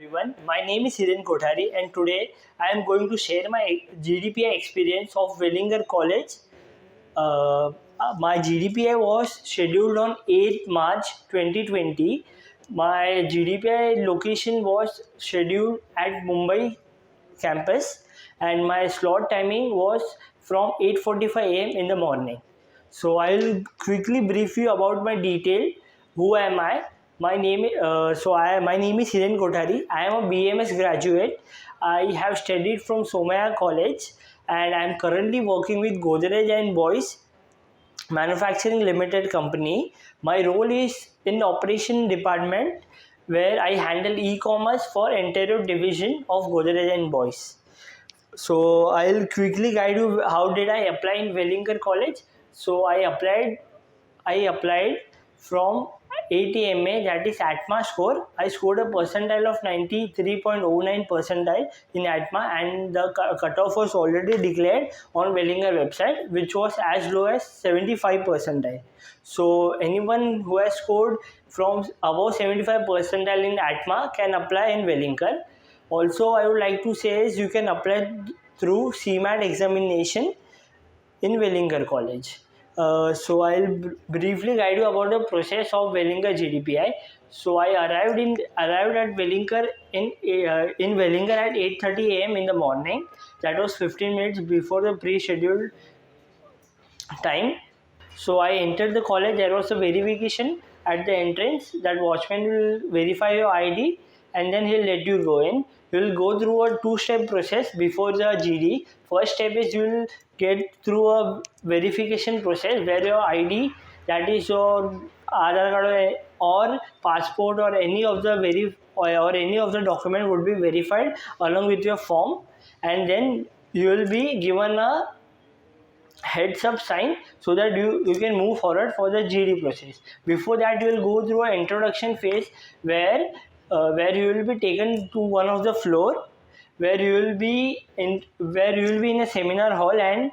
Everyone, my name is Hiren Kothari and today I am going to share my GDPI experience of Welingkar College. Uh, my GDPI was scheduled on 8th March 2020. My GDPI location was scheduled at Mumbai campus and my slot timing was from 8:45 a.m. in the morning. So I will quickly brief you about my detail. Who am I? My name is Hiren Kothari. I am a BMS graduate. I have studied from Somaya College and I am currently working with Godrej and Boys Manufacturing Limited Company. My role is in the operation department where I handle e-commerce for Ontario division of Godrej and Boys. So I'll quickly guide you how did I apply in Welingkar College. So I applied from ATMA, that is ATMA score. I scored a percentile of 93.09 percentile in ATMA and the cutoff was already declared on Wellinger website, which was as low as 75 percentile. So anyone who has scored from above 75 percentile in ATMA can apply in Wellinger. Also, I would like to say is you can apply through CMAT examination in Welingkar College. So I'll briefly guide you about the process of Welingkar GDPI. So I arrived at Welingkar in Welingkar at 8:30 a.m. in the morning. That was 15 minutes before the pre-scheduled time. So I entered the college. There was a verification at the entrance. That watchman will verify your ID and then he'll let you go in. You will go through a two-step process before the GD. First step is you will get through a verification process where your ID, that is your Aadhaar card or passport or any of the any of the document would be verified along with your form, and then you will be given a heads up sign so that you can move forward for the GD process. Before that, you will go through an introduction phase where you will be taken to one of the floor where you will be in a seminar hall and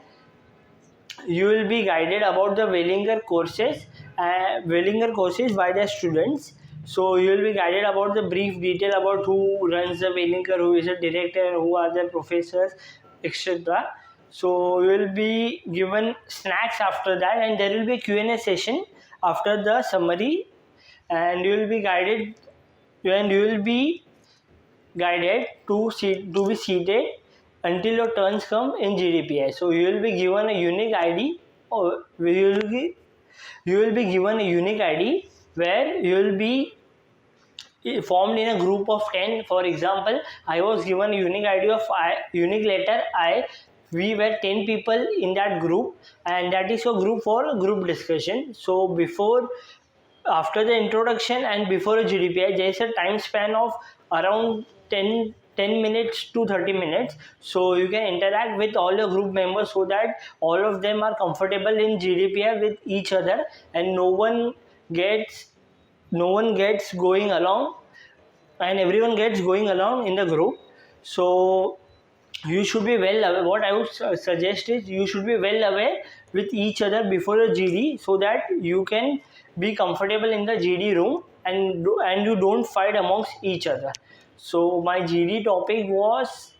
you will be guided about the Wellinger courses by the students. So you will be guided about the brief detail about who runs the Wellinger, who is the director, who are the professors, etc. So you will be given snacks after that, and there will be a Q&A session after the summary, and you will be guided to be seated until your turns come in GDPI. So you will be given a unique ID, or you will be given a unique ID where you will be formed in a group of 10. For example, I was given a unique ID of unique letter I. We were 10 people in that group, and that is a group for group discussion. So after the introduction and before a GDPI, there is a time span of around 10 minutes to 30 minutes. So you can interact with all the group members so that all of them are comfortable in GDPI with each other and no one gets going along and everyone gets going along in the group. So you should be well aware. What I would suggest is you should be well aware with each other before a GD so that you can be comfortable in the GD room and you don't fight amongst each other. So my GD topic was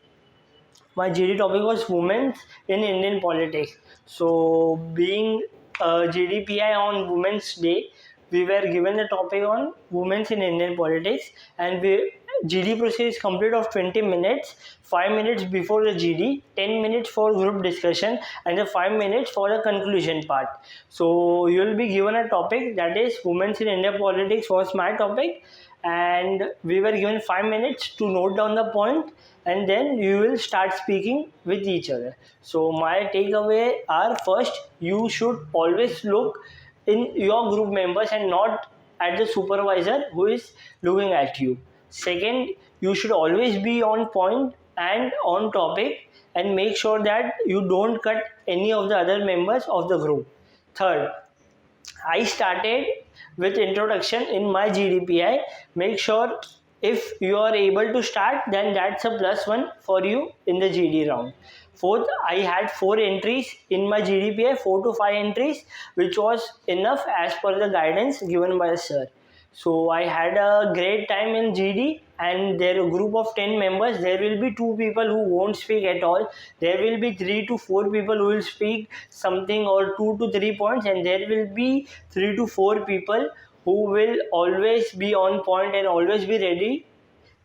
women in Indian politics. So being GDPI on Women's Day, we were given the topic on women in Indian politics, and GD process is complete of 20 minutes, 5 minutes before the GD, 10 minutes for group discussion, and the 5 minutes for the conclusion part. So you will be given a topic, that is women in Indian politics was my topic, and we were given 5 minutes to note down the point, and then you will start speaking with each other. So my takeaway are, first, you should always look in your group members and not at the supervisor who is looking at you. Second, you should always be on point and on topic and make sure that you don't cut any of the other members of the group. Third, I started with introduction in my GDPI. Make sure if you are able to start, then that's a +1 for you in the GD round. Fourth, I had 4 entries in my GDPI, 4 to 5 entries, which was enough as per the guidance given by the sir. So I had a great time in GD, and there a group of 10 members. There will be 2 people who won't speak at all. There will be 3 to 4 people who will speak something or 2 to 3 points, and there will be 3 to 4 people who will always be on point and always be ready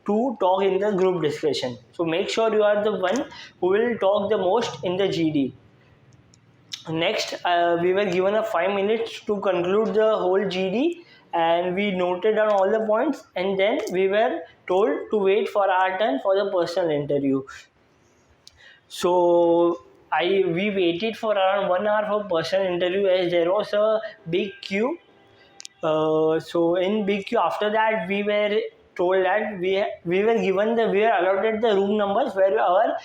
to talk in the group discussion. So make sure you are the one who will talk the most in the GD. Next, we were given a 5 minutes to conclude the whole GD, and we noted down all the points, and then we were told to wait for our turn for the personal interview. So we waited for around 1 hour for personal interview, as there was a big queue. So in big queue, after that we were told that we were allotted the room numbers where our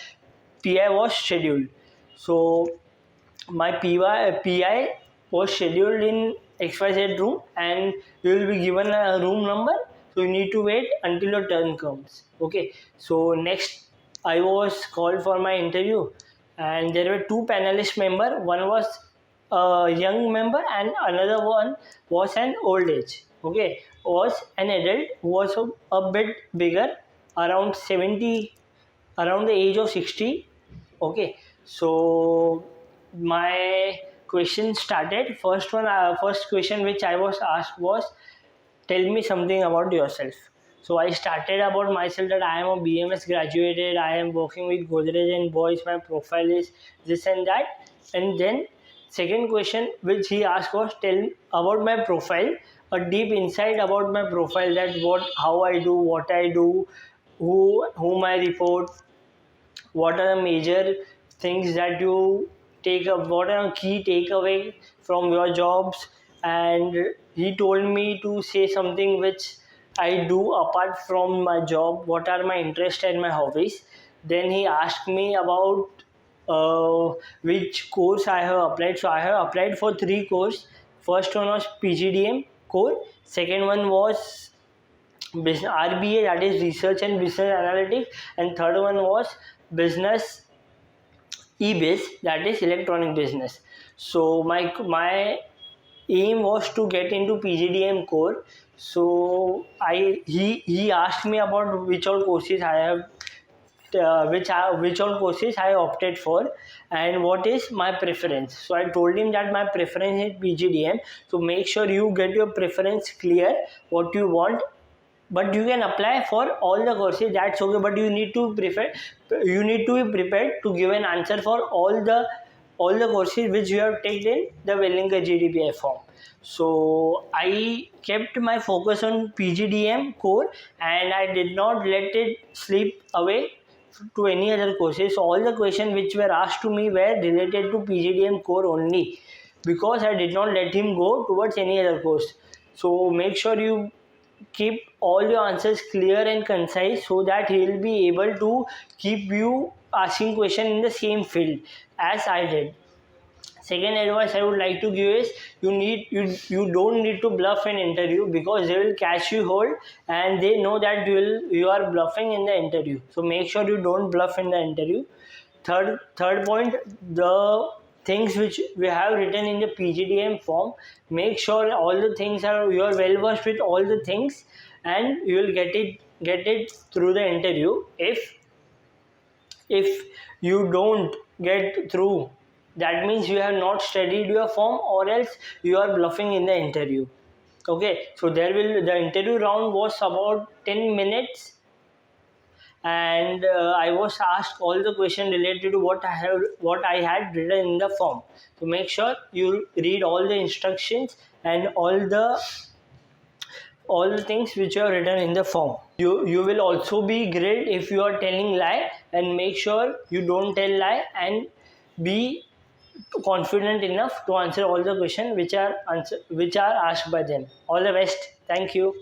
PI was scheduled. So my PI was scheduled in XYZ room, and you will be given a room number, so you need to wait until your turn comes. Okay, so next I was called for my interview, and there were 2 panelist member. One was a young member and another one was an old age. Okay, was an adult who was a bit bigger, around 70, around the age of 60. Okay, so my question started. First question which I was asked was, tell me something about yourself. So I started about myself, that I am a BMS graduated, I am working with Godrej and Boys, my profile is this and that. And then second question which he asked was, tell about my profile, a deep insight about my profile, that how I do, what I do, whom I report, what are the major things that you take up, what are key takeaway from your jobs. And he told me to say something which I do apart from my job, what are my interests and my hobbies. Then he asked me about which course I have applied. So I have applied for 3 courses. First one was PGDM core, second one was business RBA, that is research and business analytics, and third one was business EBIS, that is electronic business. So my aim was to get into PGDM core. So he asked me about which all courses I have, which all courses I opted for, and what is my preference. So I told him that my preference is PGDM. So make sure you get your preference clear, what you want. But you can apply for all the courses, that's okay, but you need to be prepared to give an answer for all the courses which you have taken in the Welingkar GDPI form. So I kept my focus on PGDM core, and I did not let it slip away to any other courses. So all the questions which were asked to me were related to PGDM core only, because I did not let him go towards any other course. So make sure you keep all your answers clear and concise, so that he will be able to keep you asking question in the same field as I did. Second advice I would like to give is, you don't need to bluff an interview, because they will catch you hold and they know that you are bluffing in the interview. So make sure you don't bluff in the interview. Third point, the things which we have written in the PGDM form, make sure all the things you are well versed with all the things, and you will get it through the interview. If you don't get through, that means you have not studied your form, or else you are bluffing in the interview. Okay, so the interview round was about 10 minutes, and I was asked all the questions related to what I had written in the form. So make sure you read all the instructions and all the things which you have written in the form. You will also be grilled if you are telling lie, and make sure you don't tell lie, and be confident enough to answer all the questions which are asked by them. All the best. Thank you.